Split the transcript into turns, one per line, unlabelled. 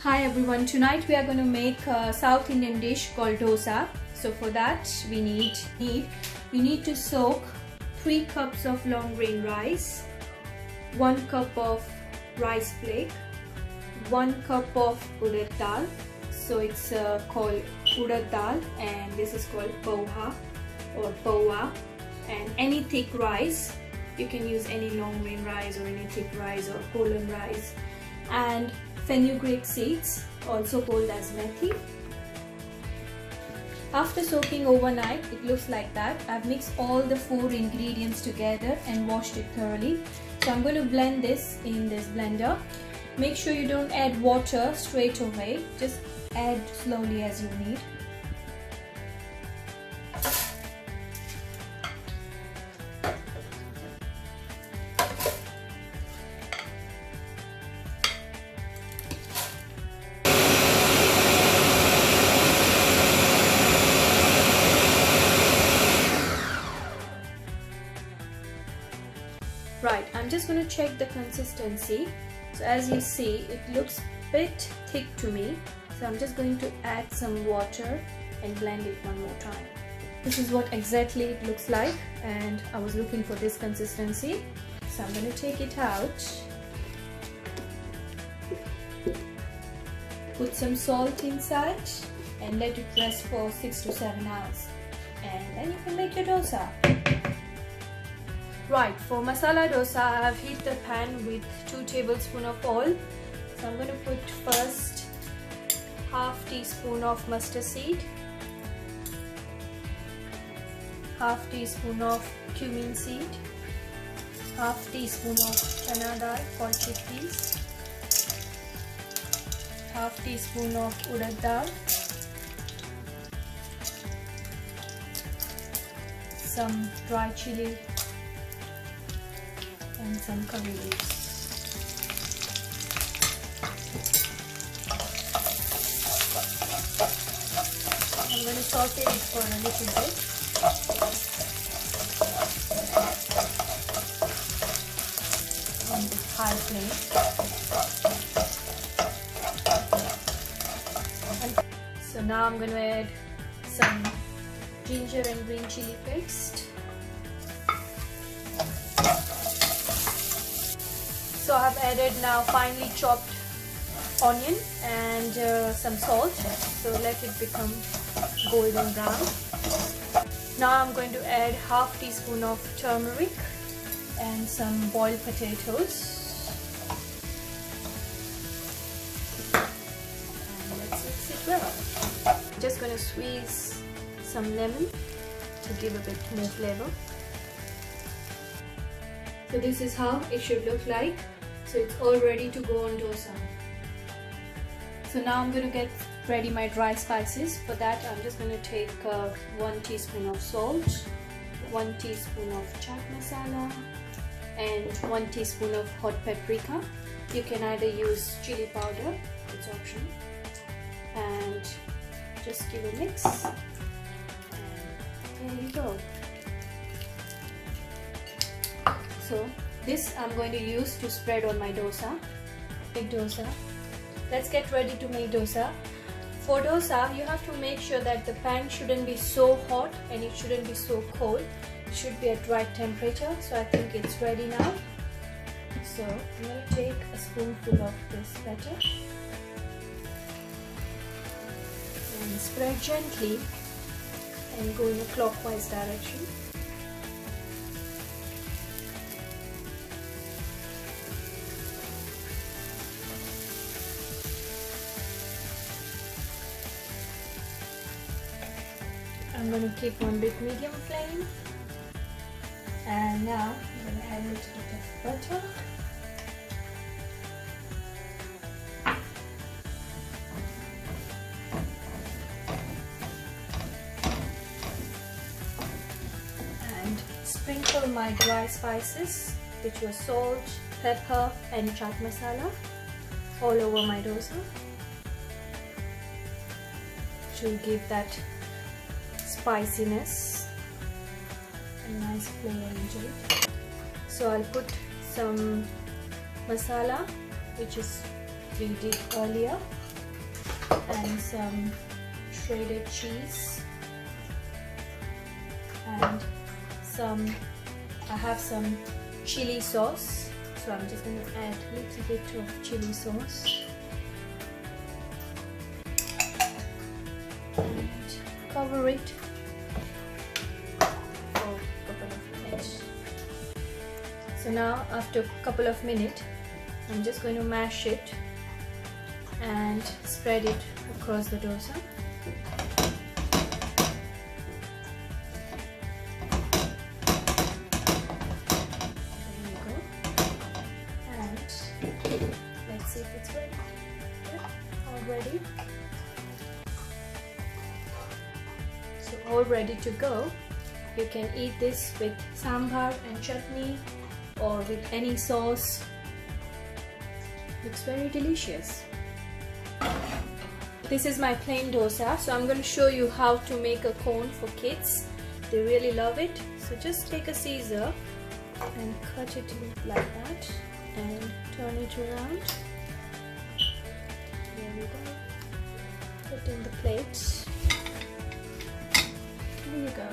Hi everyone, tonight we are going to make a South Indian dish called dosa. So for that we need to soak 3 cups of long grain rice, 1 cup of rice flake, 1 cup of urad dal. So it's called urad dal and this is called poha or poa, and any thick rice. You can use any long grain rice or any thick rice or column rice, and fenugreek seeds, also called as methi. After soaking overnight, it looks like that. I've mixed all the 4 ingredients together and washed it thoroughly. So I'm going to blend this in this blender. Make sure you don't add water straight away, just add slowly as you need. Right, I'm just going to check the consistency. So as you see, it looks a bit thick to me. So I'm just going to add some water and blend it one more time. This is what exactly it looks like, and I was looking for this consistency. So I'm going to take it out. Put some salt inside and let it rest for 6 to 7 hours. And then you can make your dosa. Right, for masala dosa, I have heated the pan with 2 tablespoons of oil. So I'm going to put first half teaspoon of mustard seed, half teaspoon of cumin seed, half teaspoon of chana dal called chickpeas, half teaspoon of urad dal, some dry chili, and some curry leaves. I'm going to saute it for a little bit. On this high flame. So now I'm going to add some ginger and green chili paste. So I have added now finely chopped onion and some salt. So let it become golden brown. Now I'm going to add half teaspoon of turmeric and some boiled potatoes. And let's mix it well. Just going to squeeze some lemon to give a bit more flavor. So this is how it should look like. So it's all ready to go on dosa. So now I'm going to get ready my dry spices. For that I'm just going to take 1 teaspoon of salt, 1 teaspoon of chaat masala, and 1 teaspoon of hot paprika. You can either use chili powder, it's optional, and just give a mix, and there you go. So this I'm going to use to spread on my dosa. Big dosa. Let's get ready to make dosa. For dosa, you have to make sure that the pan shouldn't be so hot and it shouldn't be so cold. It should be at right temperature. So I think it's ready now. So I'm going to take a spoonful of this batter and spread gently and go in a clockwise direction. I'm going to keep on bit medium flame, and now I'm going to add a little bit of butter, and sprinkle my dry spices, which were salt, pepper and chaat masala, all over my dosa to give that spiciness and nice flavor into it. So I'll put some masala which is we did earlier, and some shredded cheese and I have some chili sauce, so I'm just going to add a little bit of chili sauce and cover it for a couple of minutes. So now after a couple of minutes I'm just going to mash it and spread it across the dosa. Let's see if it's ready. Yep, all ready. So all ready to go. You can eat this with sambar and chutney or with any sauce. Looks very delicious. This is my plain dosa, so I'm going to show you how to make a cone for kids. They really love it. So just take a scissor and cut it like that and turn it around. There we go. Put in the plate. There you go.